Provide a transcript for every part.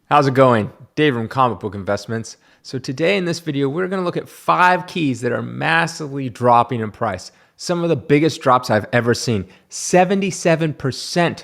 How's it going? Dave from Comic Book Investments. So today in this video, we're going to look at 5 keys that are massively dropping in price. Some of the biggest drops I've ever seen. 77%.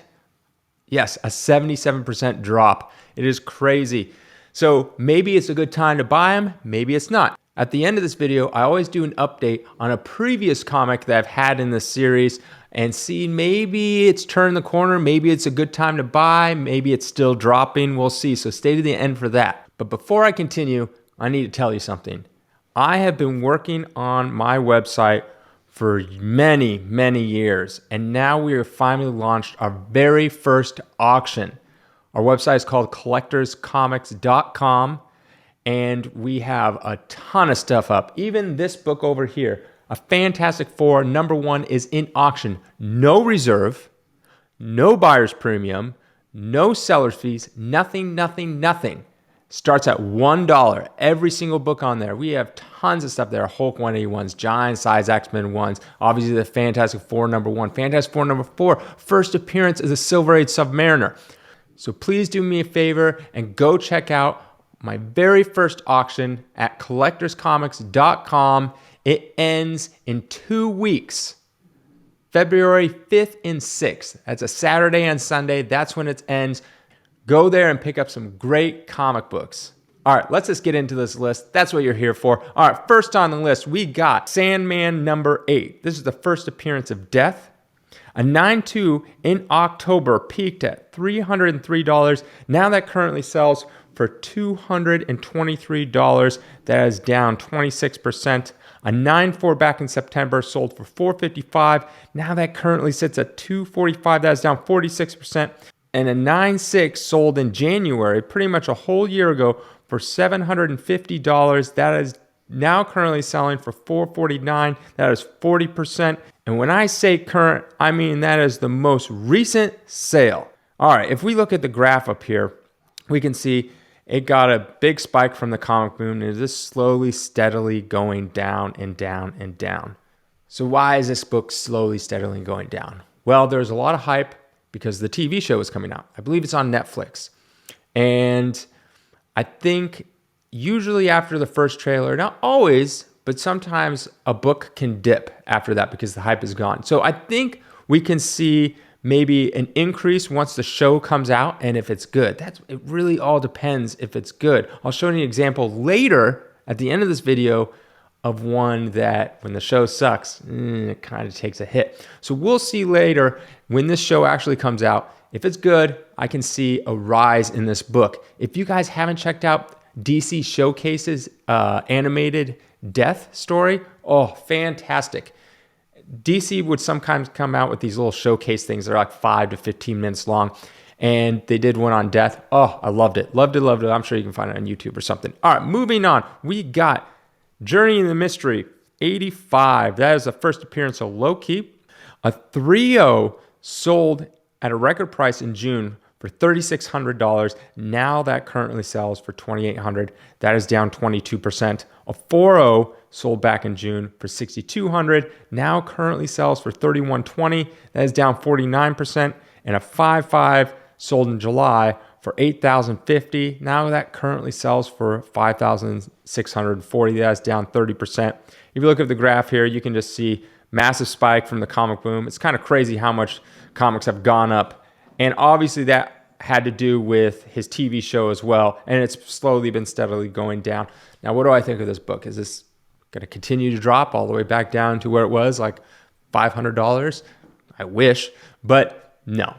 Yes, a 77% drop. It is crazy. So maybe it's a good time to buy them, maybe it's not. At the end of this video, I always do an update on a previous comic that I've had in this series and see maybe it's turned the corner, maybe it's a good time to buy, maybe it's still dropping, we'll see. So stay to the end for that. But before I continue, I need to tell you something. I have been working on my website for many, many years, and now we have finally launched our very first auction. Our website is called collectorscomics.com, and we have a ton of stuff up. Even this book over here, a Fantastic Four #1 is in auction. No reserve, no buyer's premium, no seller's fees, nothing. Starts at $1. Every single book on there. We have tons of stuff there. Hulk 181s, giant size X-Men ones. Obviously the Fantastic Four #1. Fantastic Four #4, first appearance as a Silver Age Submariner. So please do me a favor and go check out my very first auction at collectorscomics.com. It ends in 2 weeks, February 5th and 6th. That's a Saturday and Sunday. That's when it ends. Go there and pick up some great comic books. All right, let's just get into this list. That's what you're here for. All right, first on the list, we got Sandman #8. This is the first appearance of Death. A 9.2 in October peaked at $303. Now that currently sells for $223. That is down 26%. A 9.4 back in September sold for $455. Now that currently sits at $245. That is down 46%. And a 9.6 sold in January, pretty much a whole year ago, for $750. That is now currently selling for $449. That is 40%. And when I say current, I mean that is the most recent sale. All right, if we look at the graph up here, we can see it got a big spike from the comic boom and is just slowly, steadily going down and down and down. So why is this book slowly, steadily going down? Well, there's a lot of hype because the TV show is coming out. I believe it's on Netflix. And I think usually after the first trailer, not always, but sometimes a book can dip after that because the hype is gone. So I think we can see maybe an increase once the show comes out and if it's good. It really all depends if it's good. I'll show you an example later at the end of this video of one that when the show sucks, it kind of takes a hit. So we'll see later when this show actually comes out. If it's good, I can see a rise in this book. If you guys haven't checked out DC Showcase's animated Death story, oh, fantastic. DC would sometimes come out with these little showcase things that are like 5 to 15 minutes long. And they did one on Death. Oh, I loved it. Loved it. I'm sure you can find it on YouTube or something. All right, moving on. We got Journey in the Mystery, 85. That is the first appearance of Loki. A 3.0 sold at a record price in June for $3,600. Now that currently sells for $2,800. That is down 22%. A 4.0 sold back in June for $6,200. Now currently sells for $3,120. That is down 49%. And a 5.5 sold in July for $8,050. Now that currently sells for $5,640. That is down 30%. If you look at the graph here, you can just see massive spike from the comic boom. It's kind of crazy how much comics have gone up. And obviously that had to do with his TV show as well. And it's slowly been steadily going down. Now, what do I think of this book? Is this going to continue to drop all the way back down to where it was, like $500? I wish, but no.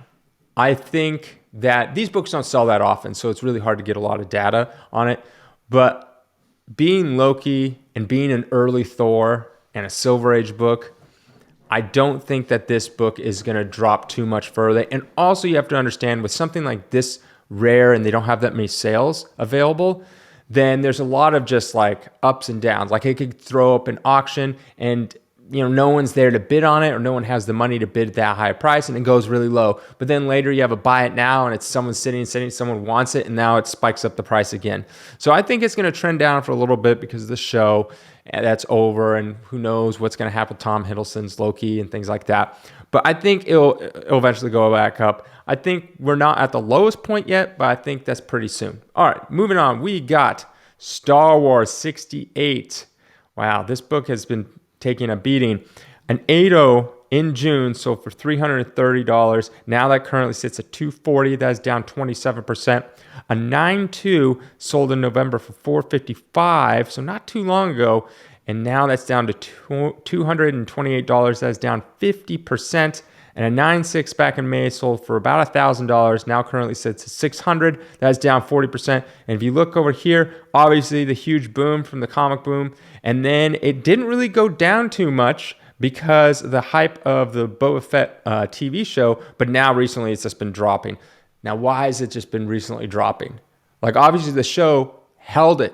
I think that these books don't sell that often, so it's really hard to get a lot of data on it. But being Loki and being an early Thor and a Silver Age book, I don't think that this book is going to drop too much further. And also you have to understand with something like this rare and they don't have that many sales available, then there's a lot of just like ups and downs. Like it could throw up an auction and no one's there to bid on it or no one has the money to bid at that high price and it goes really low. But then later you have a buy it now and it's someone sitting, someone wants it and now it spikes up the price again. So I think it's going to trend down for a little bit because of the show that's over and who knows what's going to happen with Tom Hiddleston's Loki and things like that. But I think it'll eventually go back up. I think we're not at the lowest point yet, but I think that's pretty soon. All right, moving on. We got Star Wars 68. Wow, this book has been taking a beating. An 8.0 in June sold for $330. Now that currently sits at $240. That's down 27%. A 9.2 sold in November for $455, so not too long ago. And now that's down to $228. That's down 50%. And a 9.6 back in May sold for about $1,000. Now currently sits at $600. That's down 40%. And if you look over here, obviously the huge boom from the comic boom. And then it didn't really go down too much because of the hype of the Boba Fett TV show. But now recently it's just been dropping. Now, why has it just been recently dropping? Like, obviously the show held it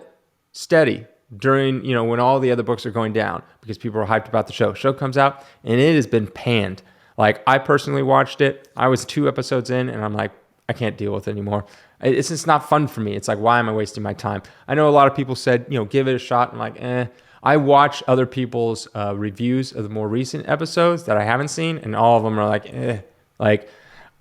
steady during, when all the other books are going down because people are hyped about the show. Show comes out and it has been panned. Like, I personally watched it. I was 2 episodes in and I'm like, I can't deal with it anymore. It's just not fun for me. It's like, why am I wasting my time? I know a lot of people said, give it a shot. I'm like, I watch other people's reviews of the more recent episodes that I haven't seen, and all of them are like, Like,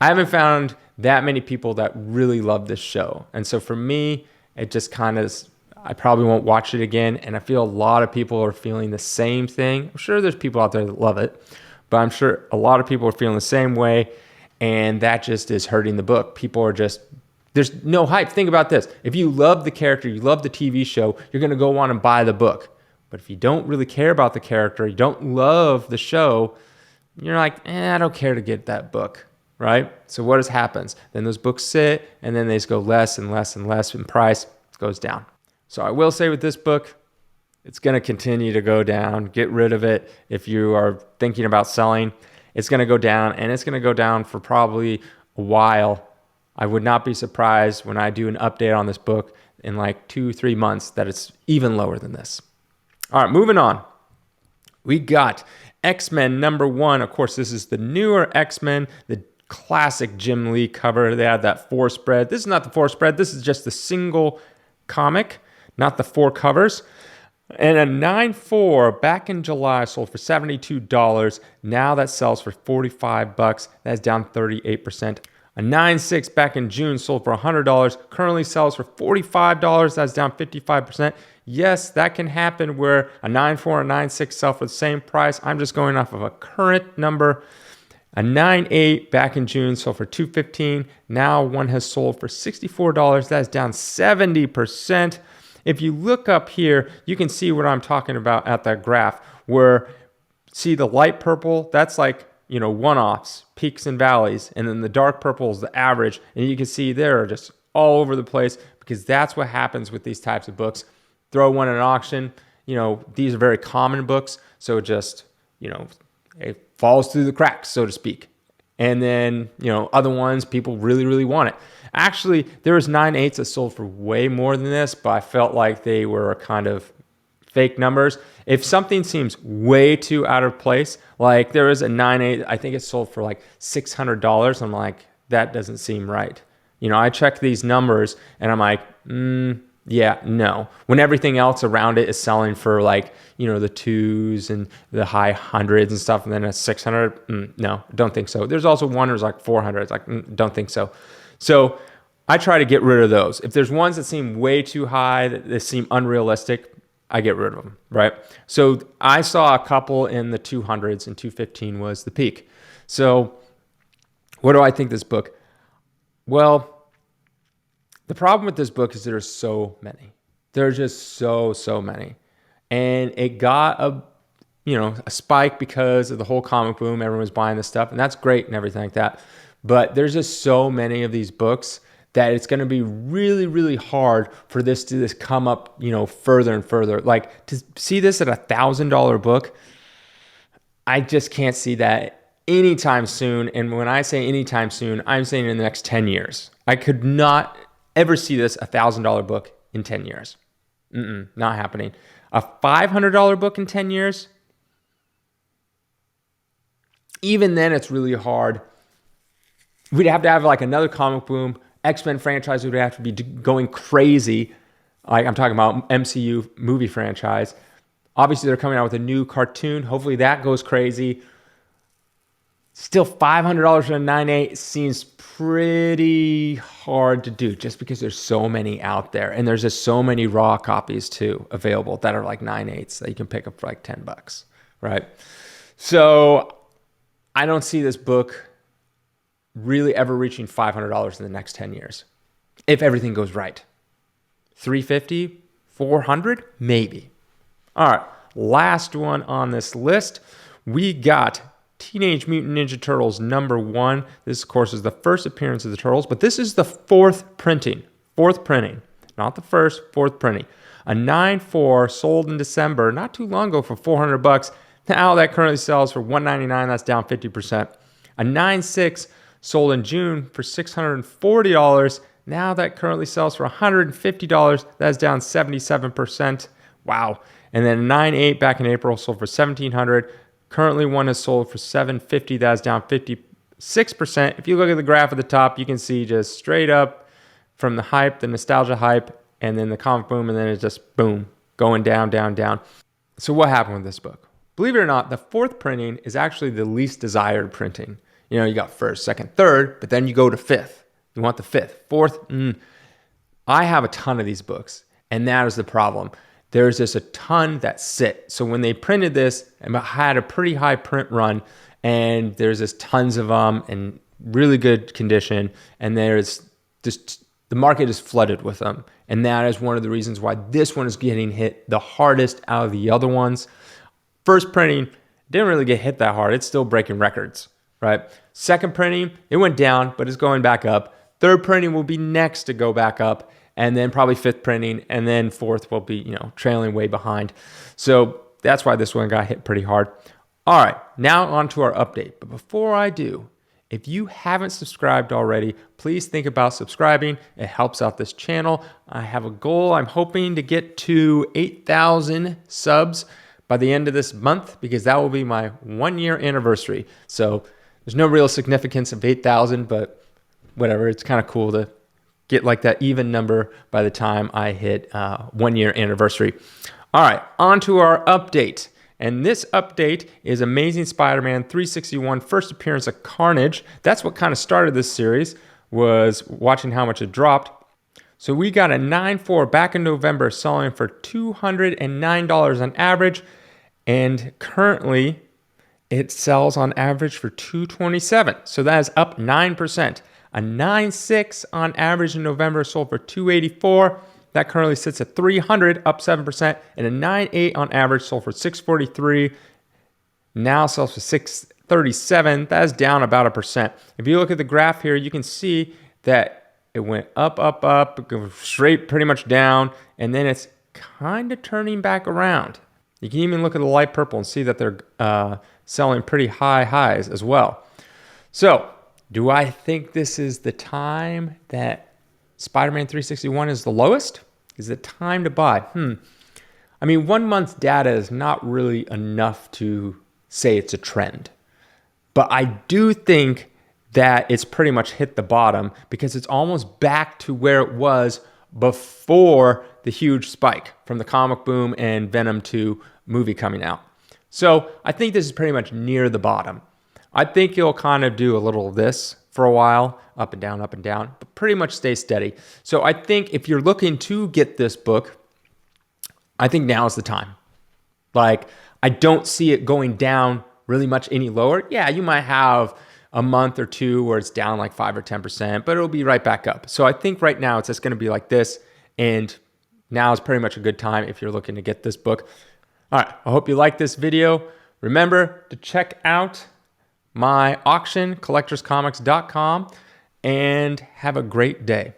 I haven't found that many people that really love this show. And so for me, it just kind of, I probably won't watch it again. And I feel a lot of people are feeling the same thing. I'm sure there's people out there that love it, but I'm sure a lot of people are feeling the same way. And that just is hurting the book. People are just, there's no hype. Think about this. If you love the character, you love the TV show, you're going to go on and buy the book. But if you don't really care about the character, you don't love the show, you're like, I don't care to get that book, right? So what happens? Then those books sit, and then they just go less and less and less in price. It goes down. So I will say with this book, it's going to continue to go down. Get rid of it if you are thinking about selling. It's going to go down, and it's going to go down for probably a while. I would not be surprised when I do an update on this book in like 2-3 months that it's even lower than this. All right, moving on. We got XMen #1. Of course, this is the newer XMen, the classic Jim Lee cover. They had that 4 spread. This is not the 4 spread. This is just the single comic, not the 4 covers. And a 9.4 back in July sold for $72. Now that sells for $45. That's down 38%. A 9.6 back in June sold for $100. Currently sells for $45. That's down 55%. Yes, that can happen where a 9.4 and 9.6 sell for the same price. I'm just going off of a current number. A 9.8 back in June sold for $215. Now one has sold for $64. That's down 70%. If you look up here, you can see what I'm talking about at that graph where, see the light purple, that's like, one-offs, peaks and valleys. And then the dark purple is the average. And you can see they're just all over the place because that's what happens with these types of books. Throw one at an auction, these are very common books. So it just, it falls through the cracks, so to speak. And then, other ones, people really, really want it. Actually, there was 9.8s that sold for way more than this, but I felt like they were kind of fake numbers. If something seems way too out of place, like there was a 9.8, I think it sold for like $600. I'm like, that doesn't seem right. I check these numbers and I'm like, yeah, no. When everything else around it is selling for like, the 2s and the high hundreds and stuff, and then a 600, no, don't think so. There's also one that's like 400. It's like, don't think so. So I try to get rid of those. If there's ones that seem way too high, that seem unrealistic, I get rid of them, right? So I saw a couple in the 200s, and 215 was the peak. So what do I think of this book? Well, the problem with this book is there's so many. There's just so many. And it got a spike because of the whole comic boom. Everyone was buying this stuff, and that's great and everything like that. But there's just so many of these books that it's going to be really, really hard for this to just come up, further and further. Like to see this at $1,000 book, I just can't see that anytime soon. And when I say anytime soon, I'm saying in the next 10 years. I could not ever see this $1,000 book in 10 years. Not happening. A $500 book in 10 years, even then it's really hard. We'd have to have like another comic boom. X-Men franchise would have to be going crazy. Like I'm talking about MCU movie franchise. Obviously they're coming out with a new cartoon. Hopefully that goes crazy. Still $500 for a 9.8 seems pretty hard to do just because there's so many out there. And there's just so many raw copies too available that are like 9.8s that you can pick up for like $10, right? So I don't see this book really ever reaching $500 in the next 10 years. If everything goes right. 350, 400, maybe. All right, last one on this list. We got Teenage Mutant Ninja Turtles #1. This, of course, is the first appearance of the Turtles, but this is the fourth printing. Fourth printing. Not the first, fourth printing. A 9.4 sold in December, not too long ago, for $400. Now that currently sells for $199. That's down 50%. A 9.6 sold in June for $640. Now that currently sells for $150. That's down 77%. Wow. And then a 9.8 back in April sold for $1,700. Currently one is sold for $750. That's down 56%. If you look at the graph at the top, you can see just straight up from the hype, the nostalgia hype, and then the comic boom, and then it's just boom, going down, down, down. So what happened with this book? Believe it or not, the fourth printing is actually the least desired printing. You know, you got first, second, third, but then you go to fifth. You want the fifth. Fourth, I have a ton of these books, and that is the problem. There's just a ton that sit. So when they printed this, it had a pretty high print run, and there's just tons of them in really good condition, and there's just, the market is flooded with them. And that is one of the reasons why this one is getting hit the hardest out of the other ones. First printing didn't really get hit that hard. It's still breaking records, right? Second printing, it went down, but it's going back up. Third printing will be next to go back up, and then probably fifth printing, and then fourth will be, trailing way behind. So that's why this one got hit pretty hard. All right, now on to our update. But before I do, if you haven't subscribed already, please think about subscribing. It helps out this channel. I have a goal. I'm hoping to get to 8,000 subs by the end of this month, because that will be my 1-year anniversary. So there's no real significance of 8,000, but whatever. It's kind of cool to get like that even number by the time I hit 1-year anniversary. All right, on to our update. And this update is Amazing Spider-Man 361, first appearance of Carnage. That's what kind of started this series, was watching how much it dropped. So we got a 9.4 back in November, selling for $209 on average. And currently it sells on average for $227. So that is up 9%. A 9.6 on average in November sold for $284. That currently sits at $300, up 7%. And a 9.8 on average sold for $643. Now sells for $637. That is down about 1%. If you look at the graph here, you can see that it went up, up, up, goes straight pretty much down, and then it's kind of turning back around. You can even look at the light purple and see that they're selling pretty high highs as well. So, do I think this is the time that Spider-Man 361 is the lowest? Is it time to buy? I mean, 1 month's data is not really enough to say it's a trend. But I do think that it's pretty much hit the bottom, because it's almost back to where it was before the huge spike from the comic boom and Venom 2 movie coming out. So I think this is pretty much near the bottom. I think you'll kind of do a little of this for a while, up and down, but pretty much stay steady. So I think if you're looking to get this book, I think now is the time. Like, I don't see it going down really much any lower. Yeah, you might have a month or two where it's down like 5 or 10%, but it'll be right back up. So I think right now it's just going to be like this, and now is pretty much a good time if you're looking to get this book. All right, I hope you like this video. Remember to check out my auction, collectorscomics.com, and have a great day.